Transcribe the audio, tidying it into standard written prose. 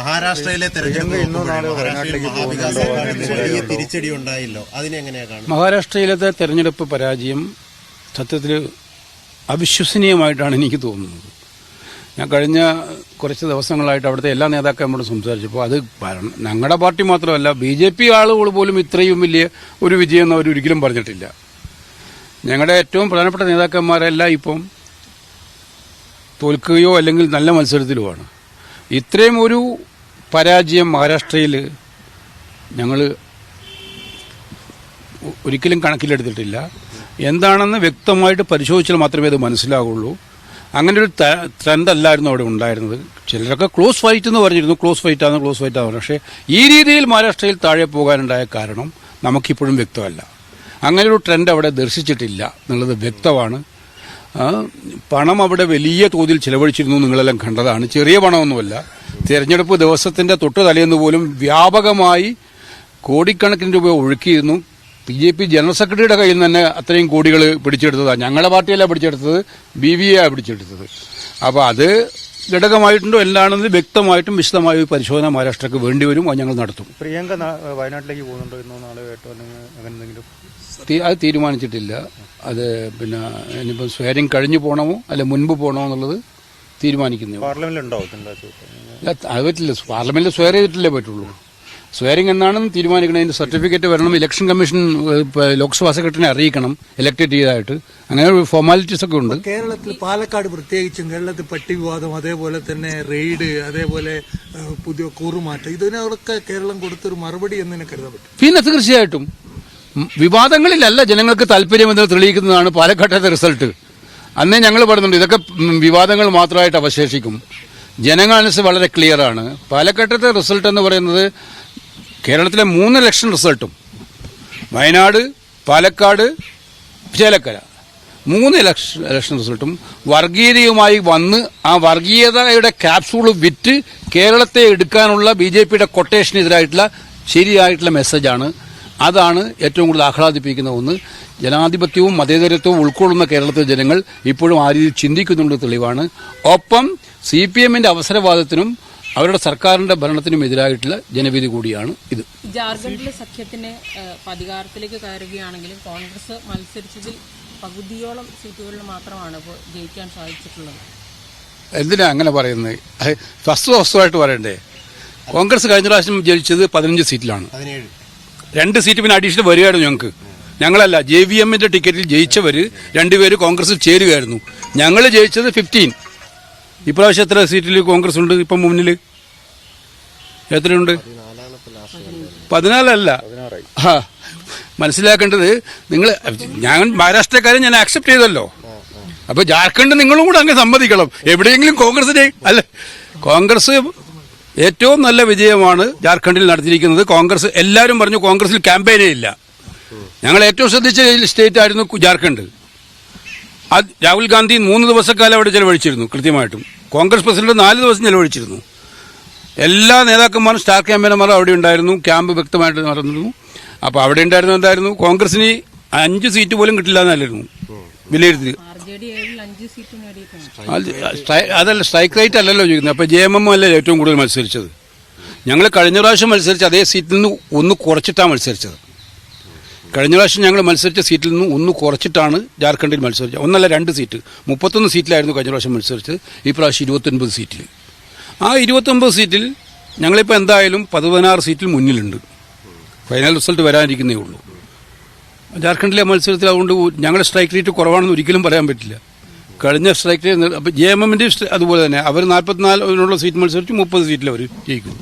മഹാരാഷ്ട്രയിലെ തെരഞ്ഞെടുപ്പ് തിരിച്ചടി ഉണ്ടായില്ലോ, അതിനെങ്ങനെയാണ്? മഹാരാഷ്ട്രയിലത്തെ തെരഞ്ഞെടുപ്പ് പരാജയം സത്യത്തിൽ അവിശ്വസനീയമായിട്ടാണ് എനിക്ക് തോന്നുന്നത്. ഞാൻ കഴിഞ്ഞ കുറച്ച് ദിവസങ്ങളായിട്ട് അവിടുത്തെ എല്ലാ നേതാക്കന്മാരോട് സംസാരിച്ചപ്പോൾ അത് ഞങ്ങളുടെ പാർട്ടി മാത്രമല്ല BJP ആളുകൾ പോലും ഇത്രയും വലിയ ഒരു വിജയം എന്ന് അവരൊരിക്കലും പറഞ്ഞിട്ടില്ല. ഞങ്ങളുടെ ഏറ്റവും പ്രധാനപ്പെട്ട നേതാക്കന്മാരെല്ലാം ഇപ്പം തോൽക്കുകയോ അല്ലെങ്കിൽ നല്ല മത്സരത്തിലുമാണ്. ഇത്രയും ഒരു പരാജയം മഹാരാഷ്ട്രയിൽ ഞങ്ങൾ ഒരിക്കലും കണക്കിലെടുത്തിട്ടില്ല. എന്താണെന്ന് വ്യക്തമായിട്ട് പരിശോധിച്ചാൽ മാത്രമേ അത് മനസ്സിലാവുള്ളൂ. അങ്ങനെ ഒരു ട്രെൻഡ് അല്ലായിരുന്നു അവിടെ ഉണ്ടായിരുന്നത്. ചിലരൊക്കെ ക്ലോസ് ഫൈറ്റ് എന്ന് പറഞ്ഞിരുന്നു, ക്ലോസ് ഫൈറ്റാണ്. പക്ഷേ ഈ രീതിയിൽ മഹാരാഷ്ട്രയിൽ താഴെ പോകാനുണ്ടായ കാരണം നമുക്കിപ്പോഴും വ്യക്തമല്ല. അങ്ങനെ ഒരു ട്രെൻഡ് അവിടെ ദർശിച്ചിട്ടില്ല എന്നുള്ളത് വ്യക്തമാണ്. പണം അവിടെ വലിയ തോതിൽ ചിലവഴിച്ചിരുന്നു, നിങ്ങളെല്ലാം കണ്ടതാണ്. ചെറിയ പണമൊന്നുമല്ല. തെരഞ്ഞെടുപ്പ് ദിവസത്തിന്റെ തൊട്ട് തലേന്ന് പോലും വ്യാപകമായി കോടിക്കണക്കിന് രൂപ ഒഴുക്കിയിരുന്നു. BJP ജനറൽ സെക്രട്ടറിയുടെ കയ്യിൽ നിന്ന് തന്നെ അത്രയും കോടികൾ പിടിച്ചെടുത്തതാണ്. ഞങ്ങളുടെ പാർട്ടിയല്ല പിടിച്ചെടുത്തത്, BVA പിടിച്ചെടുത്തത്. അപ്പോൾ അത് ഘടകമായിട്ടുണ്ടോ എന്താണെന്ന് വ്യക്തമായിട്ടും വിശദമായ പരിശോധന മഹാരാഷ്ട്രക്ക് വേണ്ടിവരും. അത് ഞങ്ങൾ നടത്തും. പ്രിയങ്ക വയനാട്ടിലേക്ക് പോകുന്നുണ്ടോ എന്നോ നാളെ കേട്ടോ, അങ്ങനെ എന്തെങ്കിലും? അത് തീരുമാനിച്ചിട്ടില്ല. അത് പിന്നെ ഇനിയിപ്പോൾ സ്വയറിംഗ് കഴിഞ്ഞു പോകണമോ അല്ലെ മുൻപ് പോകണമോ എന്നുള്ളത് തീരുമാനിക്കുന്നു. പാർലമെന്റിലുണ്ടോ? അത് പറ്റില്ല. പാർലമെന്റിൽ സ്വയർ ചെയ്തിട്ടില്ലേ പറ്റുള്ളൂ. സ്വയറിംഗ് എന്നാണെന്ന് തീരുമാനിക്കണം. സർട്ടിഫിക്കറ്റ് വരണം. ഇലക്ഷൻ കമ്മീഷൻ ലോക്സഭാ സെക്രട്ടറിനെ അറിയിക്കണം ഇലക്ടഡ് ചെയ്തതായിട്ട്. അങ്ങനെ ഫോർമാലിറ്റീസ് ഒക്കെ ഉണ്ട്. കേരളത്തിൽ പാലക്കാട് പ്രത്യേകിച്ചും കേരളത്തിൽ പട്ടി വിവാദം, അതേപോലെ തന്നെ റെയ്ഡ്, അതേപോലെ പുതിയ കൂറുമാറ്റം, ഇതിനൊക്കെ കേരളം കൊടുത്തൊരു മറുപടി എന്ന് കരുതാൻ പറ്റും. പിന്നെ തീർച്ചയായിട്ടും വിവാദങ്ങളിലല്ല ജനങ്ങൾക്ക് താല്പര്യമെന്ന് തെളിയിക്കുന്നതാണ് പാലക്കാട്ടെ റിസൾട്ട്. അന്നേ ഞങ്ങൾ പറയുന്നുണ്ട് ഇതൊക്കെ വിവാദങ്ങൾ മാത്രമായിട്ട് അവശേഷിക്കും. ജനങ്ങളനുസരിച്ച് വളരെ ക്ലിയറാണ്. പാലക്കാട്ടെ റിസൾട്ട് എന്ന് പറയുന്നത് കേരളത്തിലെ 3 ഇലക്ഷൻ റിസൾട്ടും വയനാട്, പാലക്കാട്, ചേലക്കര 3 ഇലക്ഷൻ റിസൾട്ടും വർഗീയതയുമായി വന്ന് ആ വർഗീയതയുടെ ക്യാപ്സൂള് വിറ്റ് കേരളത്തെ എടുക്കാനുള്ള BJPയുടെ കൊട്ടേഷനെതിരായിട്ടുള്ള ശരിയായിട്ടുള്ള മെസ്സേജാണ്. അതാണ് ഏറ്റവും കൂടുതൽ ആഹ്ലാദിപ്പിക്കുന്ന ഒന്ന്. ജനാധിപത്യവും മതേതരത്വവും ഉൾക്കൊള്ളുന്ന കേരളത്തിലെ ജനങ്ങൾ ഇപ്പോഴും ആ രീതിയിൽ ചിന്തിക്കുന്നുണ്ട് തെളിവാണ്. ഒപ്പം CPMന്റെ അവസരവാദത്തിനും അവരുടെ സർക്കാരിന്റെ ഭരണത്തിനും എതിരായിട്ടുള്ള ജനവിധി കൂടിയാണ് ഇത്. ജാർഖണ്ഡിലെ സഖ്യത്തിന് അധികാരത്തിലേക്ക് കയറുകയാണെങ്കിലും കോൺഗ്രസ് മത്സരിച്ചതിൽ പകുതിയോളം സീറ്റുകളിൽ മാത്രമാണ് ഇപ്പോൾ ജയിക്കാൻ സാധിച്ചിട്ടുള്ളത്. എന്തിനാ അങ്ങനെ പറയുന്നത്? വസ്തുവായിട്ട് പറയണ്ടേ? കോൺഗ്രസ് കഴിഞ്ഞ പ്രാവശ്യം ജയിച്ചത് 15 സീറ്റിലാണ്. 2 സീറ്റ് പിന്നെ അഡീഷണൽ വരികയായിരുന്നു ഞങ്ങൾക്ക്. ഞങ്ങളല്ല, JVMന്റെ ടിക്കറ്റിൽ ജയിച്ചവര് 2 പേര് കോൺഗ്രസിൽ ചേരുകയായിരുന്നു. ഞങ്ങൾ ജയിച്ചത് 15. ഇപ്രാവശ്യം എത്ര സീറ്റിൽ കോൺഗ്രസ് ഉണ്ട്? ഇപ്പം മുന്നിൽ എത്രയുണ്ട്? 14 മനസ്സിലാക്കേണ്ടത് നിങ്ങൾ. ഞാൻ മഹാരാഷ്ട്രക്കാരെ ഞാൻ അക്സെപ്റ്റ് ചെയ്തല്ലോ. അപ്പൊ ജാർഖണ്ഡ് നിങ്ങളും കൂടെ അങ്ങ് സമ്മതിക്കണം. എവിടെയെങ്കിലും കോൺഗ്രസിനെ അല്ല, കോൺഗ്രസ് ഏറ്റവും നല്ല വിജയമാണ് ജാർഖണ്ഡിൽ നടത്തിയിരിക്കുന്നത്. കോൺഗ്രസ് എല്ലാവരും പറഞ്ഞു കോൺഗ്രസിൽ ക്യാമ്പയിനേ ഇല്ല. ഞങ്ങൾ ഏറ്റവും ശ്രദ്ധിച്ച സ്റ്റേറ്റ് ആയിരുന്നു ജാർഖണ്ഡ്. രാഹുൽ ഗാന്ധി 3 ദിവസക്കാലം അവിടെ ചെലവഴിച്ചിരുന്നു. കൃത്യമായിട്ടും കോൺഗ്രസ് പ്രസിഡന്റ് 4 ദിവസം ചെലവഴിച്ചിരുന്നു. എല്ലാ നേതാക്കന്മാരും സ്റ്റാർ ക്യാമ്പയിനർമാരും അവിടെ ഉണ്ടായിരുന്നു. ക്യാമ്പ് വ്യക്തമായിട്ട് നടന്നിരുന്നു. അപ്പോൾ അവിടെ ഉണ്ടായിരുന്നു എന്തായിരുന്നു? കോൺഗ്രസിന് 5 സീറ്റ് പോലും കിട്ടില്ല എന്നല്ലായിരുന്നു വിലയിരുത്തി. അതല്ല, സ്ട്രൈക്ക് റേറ്റ് അല്ലല്ലോ ചോദിക്കുന്നത്. അപ്പോൾ JMM അല്ലേ ഏറ്റവും കൂടുതൽ മത്സരിച്ചത്. ഞങ്ങൾ കഴിഞ്ഞ പ്രാവശ്യം മത്സരിച്ച അതേ സീറ്റിൽ നിന്ന് ഒന്ന് കുറച്ചിട്ടാണ് മത്സരിച്ചത്. കഴിഞ്ഞ പ്രാവശ്യം ഞങ്ങൾ മത്സരിച്ച സീറ്റിൽ നിന്ന് ഒന്ന് കുറച്ചിട്ടാണ് ജാർഖണ്ഡിൽ മത്സരിച്ചത്. 1 അല്ല 2 സീറ്റ്. 31 സീറ്റിലായിരുന്നു കഴിഞ്ഞ പ്രാവശ്യം മത്സരിച്ചത്. ഈ പ്രാവശ്യം 29 സീറ്റിൽ. ആ 29 സീറ്റിൽ ഞങ്ങളിപ്പോൾ എന്തായാലും 16 സീറ്റിൽ മുന്നിലുണ്ട്. ഫൈനൽ റിസൾട്ട് വരാനിരിക്കുന്നേ ഉള്ളൂ. ജാർഖണ്ഡിലെ മത്സരത്തിൽ അതുകൊണ്ട് ഞങ്ങളുടെ സ്ട്രൈക്ക് റേറ്റ് കുറവാണെന്ന് ഒരിക്കലും പറയാൻ പറ്റില്ല. കഴിഞ്ഞ സ്ട്രൈക്ക് റേറ്റ് അപ്പോൾ JMMന്റെ അതുപോലെ തന്നെ അവർ 44 സീറ്റ് മത്സരിച്ച് 30 സീറ്റിൽ അവർ ജയിക്കും.